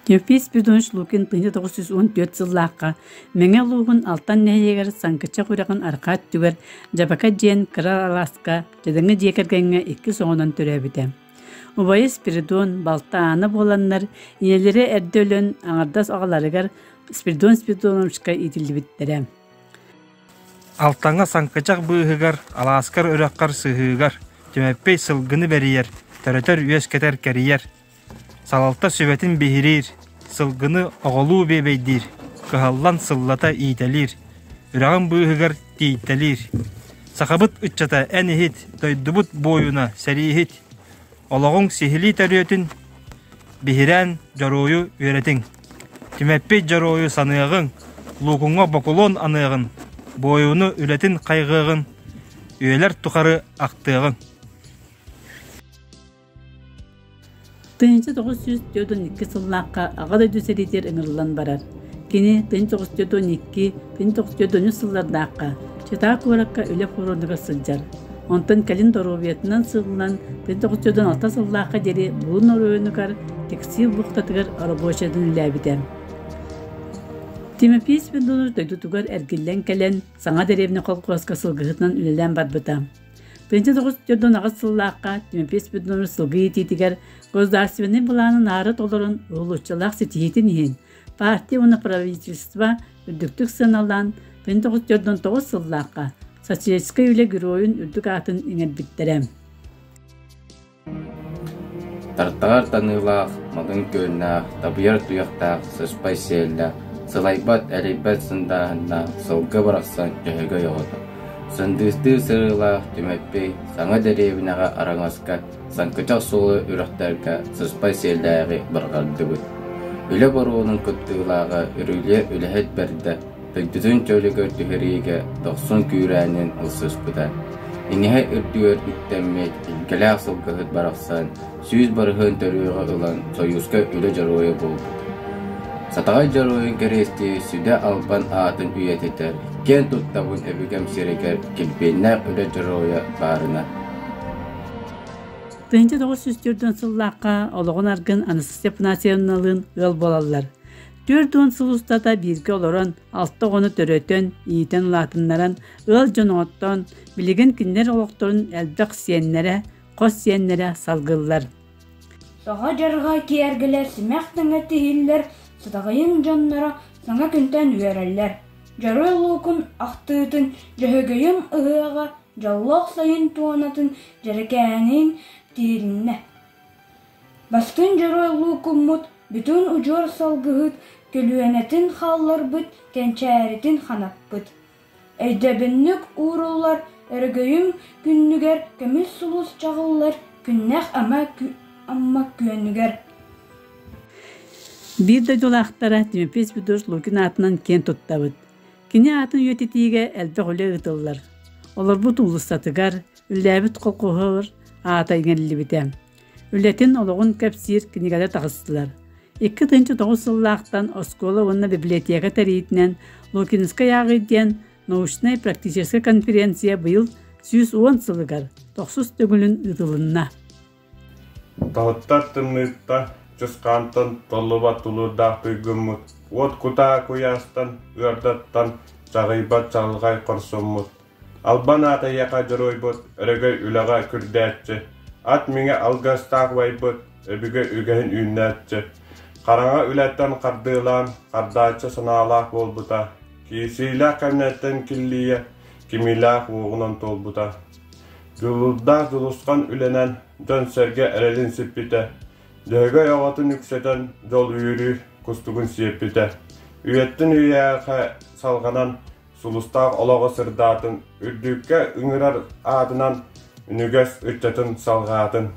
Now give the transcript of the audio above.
Тепес Спиридонович Лукин 1914 жыллаққа меңе луғын алтан нәйегер санкыча құрағын арқат түгер жабака жен кырар аласка жадыңы жекергенге 2 соңынан төрәбіді. Убайы Спиридон балта аны боланнар инелері әрдөлін аңардас ағаларығар Спиридоновичка итілді біттері. Алтаңа санкычақ бұғығар, аласкар өраққар сығығар, төмәппей сылғыны бәрiyер, төрөтөр үйес кетер кәрiyер. Салалта сөбетін бейірер, сылғыны оғылу бейбейдер, кығаллан сыллата ийтелер, үрағын бұғығар дейттелер. Сақабыт үтчата әнігіт, дойдубут бойуна сәрігіт, олағың сихили тәрөтін, бейірән жаройы өретің. Түмәппей жаройы санығын, луғыңа бақылон анығын, бойуны үлетін қайғығын, өйлер тұқары ақтығын. 1942 сыллаққа ағады дүсәретер ыңырлан барар. Кені 1942-1943 сыллардаққа чета көраққа өлі қорындыға сылжар. Онтан кәлін дорубиятынан сылынан 1946 сыллаққа дері бұлын оройынығар текстил бұқтатығар арабошадың үләбіден. Тимофей Спиридонович дойдутугар әргіллен кәлен саңа дәребіне қолқуасқа сылғығытынан үлелен барбыда. 1944 ағыз сыллаққа Тимофей Спиридонович сылғы ететігер государственный бұланын арыт оларын ұлычылақ сетиетін ен. Партия оны правительство үрдіктік сыналан 1949 сыллаққа социалистскай үлі геройын үрдік атын еңер біттірем. Тартағар танылақ, мадың көлінақ, табияр тұяқтақ, сыспай селлақ, сылайбат әлейбәт сындағында сылғы барақсан жөйгі yoğudu. Сындысты сырылақ түмәппей, саңа дәребінаға араңасқа, санкычақ солы үріқтәргі сыспай селләғі бірғарды бұд. Үлі баруының күттігілаға үріле үліхет бәрді, түйдізін чөлігі түхірейге 90 күйрәнен ұлсыз бұдан. Инеге үрдігер үттәммет, үлгілі ақсылғығыт барақсан, сүйіз барығын төріғі ұлан союзға үлі жаройы болды. Сатағай жаройын кересті сүді албан атын үйететер, кен тұттабын әбігем серегер келбеннәк үлі жаройы барына. 1904 сыллаққа олығын арғын Анастасия Панасьевналығын ғыл болалар. 4 сыл ұстата бірге олырын, 6 ғоны төрөтін, иетен ұлатынларын, ғыл жон оттон, білеген кіндер олықтырын әлбіқ сиенлері, қос сиенлері салғылар. Саға жарға киергілер, сімәқтің әттігілер, сыдағайын жаннара саңа күнтен үйерелер. Жарой луқын ақтығытын, жөғейім ұғыға, жаллақ сайын туанатын жарекәнің тиірінне. Бастын жарой луқын мұт, бүтін ұжор салғығыт, көлуенетін қаллар бұд, кәнчәретін қанап бұд. Әйдәбіннік ұғырылар, әргейім күннігер, көміс сұлыс чағылар, күннәқ амма күйенігер. Bir de dolaqtara Tимофей Спиридонович Лукин атынан кен тұттабыд. Кені атын өтетіге әлбі ғөлі ұтылар. Олар бұд ұлыстатығар, үлләбіт қолқуғыр ата еңерлі бітем. Үлләтін олығын кәпсир кенегелі тағыстылар. 2009 сыллақтан Оскола онына библиотека тәрейітінен Лукинскай ағыден научная практическая конференция бұйыл 110 сылығар, 90 төгілін ұтылынна. Тағыттар тымнықта Чысқантын толыба тұлырдақ түйгімміт. От құта көястан, үрдаттан, жағайбат жағылғай құрсыммыт. Албан ата яқа жүройбыт, үрігай үліға күрдәтчі. Ат меңе алғастақ вайбыт, өбігі үгәйін үйіннәтчі. Қараңа үләттен қардылан, қардачы сыналақ болбыта. Кейсейлақ кәмнәттен кіллие, кемейлақ оғынан толбыта. Жұлылдақ жұлысқан үленен, жөн сәрге әрелін сіппіті. Жөйгі яғатын үксетен жол үйірі күстігін сиеппіті. Үйеттін үйәқі салғанан сұлыстақ олығы сырдатын, үрдікке үңірар адынан үнігес үттетін салғатын.